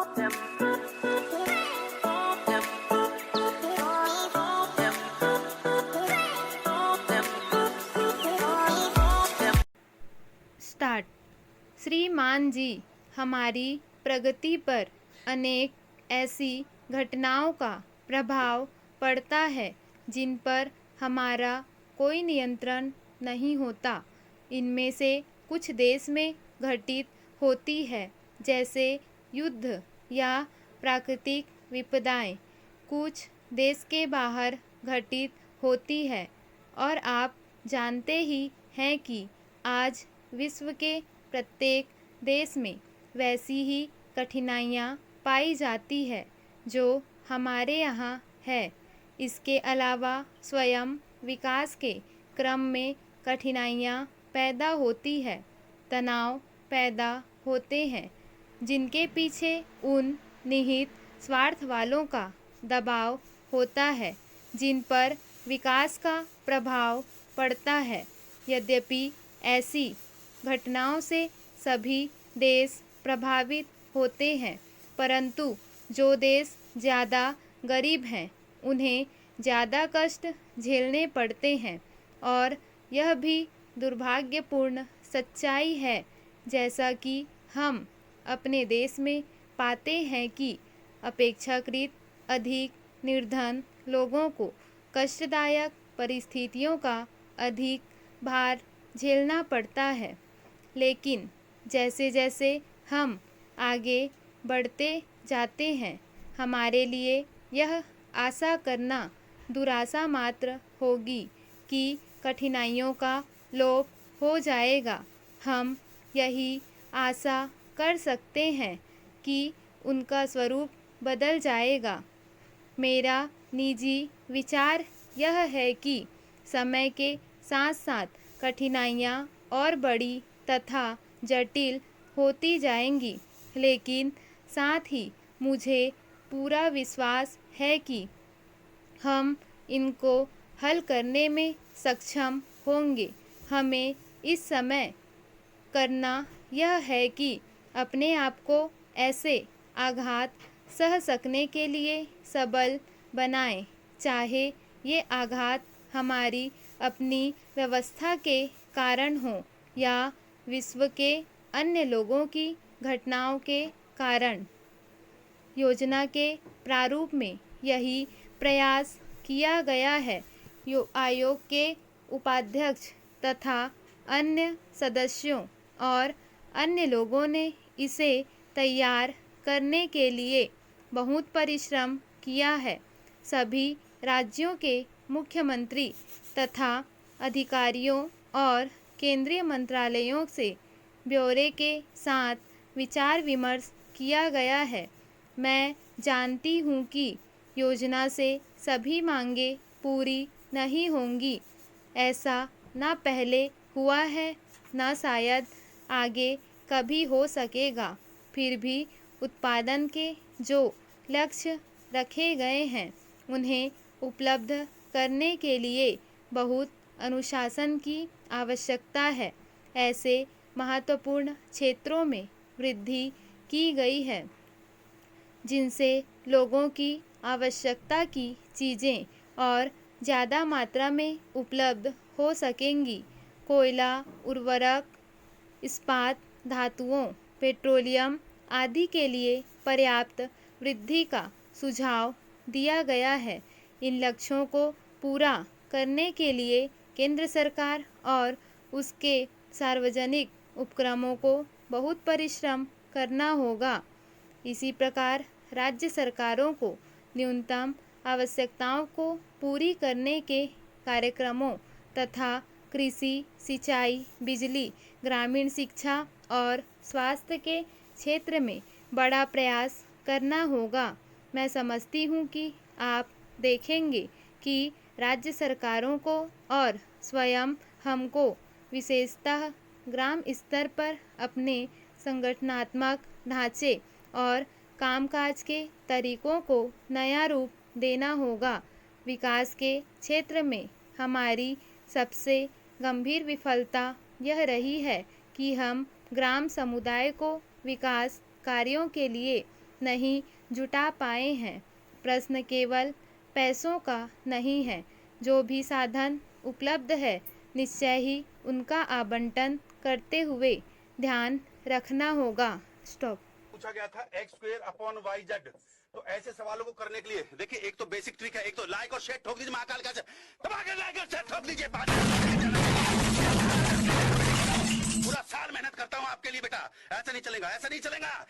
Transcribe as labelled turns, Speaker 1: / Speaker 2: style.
Speaker 1: Start. श्रीमान जी, हमारी प्रगति पर अनेक ऐसी घटनाओं का प्रभाव पड़ता है जिन पर हमारा कोई नियंत्रण नहीं होता। इनमें से कुछ देश में घटित होती है, जैसे युद्ध या प्राकृतिक विपदाएं। कुछ देश के बाहर घटित होती है। और आप जानते ही हैं कि आज विश्व के प्रत्येक देश में वैसी ही कठिनाइयाँ पाई जाती है जो हमारे यहाँ है। इसके अलावा स्वयं विकास के क्रम में कठिनाइयाँ पैदा होती है, तनाव पैदा होते हैं, जिनके पीछे उन निहित स्वार्थ वालों का दबाव होता है जिन पर विकास का प्रभाव पड़ता है। यद्यपि ऐसी घटनाओं से सभी देश प्रभावित होते हैं, परंतु जो देश ज़्यादा गरीब हैं उन्हें ज़्यादा कष्ट झेलने पड़ते हैं। और यह भी दुर्भाग्यपूर्ण सच्चाई है, जैसा कि हम अपने देश में पाते हैं कि अपेक्षाकृत अधिक निर्धन लोगों को कष्टदायक परिस्थितियों का अधिक भार झेलना पड़ता है। लेकिन जैसे जैसे हम आगे बढ़ते जाते हैं, हमारे लिए यह आशा करना दुराशा मात्र होगी कि कठिनाइयों का लोप हो जाएगा। हम यही आशा कर सकते हैं कि उनका स्वरूप बदल जाएगा। मेरा निजी विचार यह है कि समय के साथ साथ कठिनाइयाँ और बड़ी तथा जटिल होती जाएंगी, लेकिन साथ ही मुझे पूरा विश्वास है कि हम इनको हल करने में सक्षम होंगे। हमें इस समय करना यह है कि अपने आप को ऐसे आघात सह सकने के लिए सबल बनाएं, चाहे ये आघात हमारी अपनी व्यवस्था के कारण हो या विश्व के अन्य लोगों की घटनाओं के कारण। योजना के प्रारूप में यही प्रयास किया गया है। आयोग के उपाध्यक्ष तथा अन्य सदस्यों और अन्य लोगों ने इसे तैयार करने के लिए बहुत परिश्रम किया है। सभी राज्यों के मुख्यमंत्री तथा अधिकारियों और केंद्रीय मंत्रालयों से ब्यौरे के साथ विचार विमर्श किया गया है। मैं जानती हूँ कि योजना से सभी मांगें पूरी नहीं होंगी। ऐसा न पहले हुआ है, न शायद आगे कभी हो सकेगा। फिर भी उत्पादन के जो लक्ष्य रखे गए हैं, उन्हें उपलब्ध करने के लिए बहुत अनुशासन की आवश्यकता है। ऐसे महत्वपूर्ण क्षेत्रों में वृद्धि की गई है जिनसे लोगों की आवश्यकता की चीज़ें और ज़्यादा मात्रा में उपलब्ध हो सकेंगी। कोयला, उर्वरक, इस्पात, धातुओं, पेट्रोलियम आदि के लिए पर्याप्त वृद्धि का सुझाव दिया गया है। इन लक्ष्यों को पूरा करने के लिए केंद्र सरकार और उसके सार्वजनिक उपक्रमों को बहुत परिश्रम करना होगा। इसी प्रकार राज्य सरकारों को न्यूनतम आवश्यकताओं को पूरी करने के कार्यक्रमों तथा कृषि, सिंचाई, बिजली, ग्रामीण शिक्षा और स्वास्थ्य के क्षेत्र में बड़ा प्रयास करना होगा। मैं समझती हूँ कि आप देखेंगे कि राज्य सरकारों को और स्वयं हमको विशेषतः ग्राम स्तर पर अपने संगठनात्मक ढांचे और कामकाज के तरीकों को नया रूप देना होगा। विकास के क्षेत्र में हमारी सबसे गंभीर विफलता यह रही है कि हम ग्राम समुदाय को विकास कार्यों के लिए नहीं जुटा पाए हैं। प्रश्न केवल पैसों का नहीं है। जो भी साधन उपलब्ध है, निश्चय ही उनका आवंटन करते हुए ध्यान रखना होगा। स्टॉप।
Speaker 2: पूछा गया था X square upon Y Z. तो ऐसे सवालों को करने के लिए देखिए, एक तो बेसिक ट्रिक है, एक तो लाइक और शेयर ठोक दीजिए महाकाल का, दबा के लाइक और शेयर ठोक दीजिए। पूरा साल मेहनत करता हूं आपके लिए बेटा, ऐसा नहीं चलेगा, ऐसा नहीं चलेगा।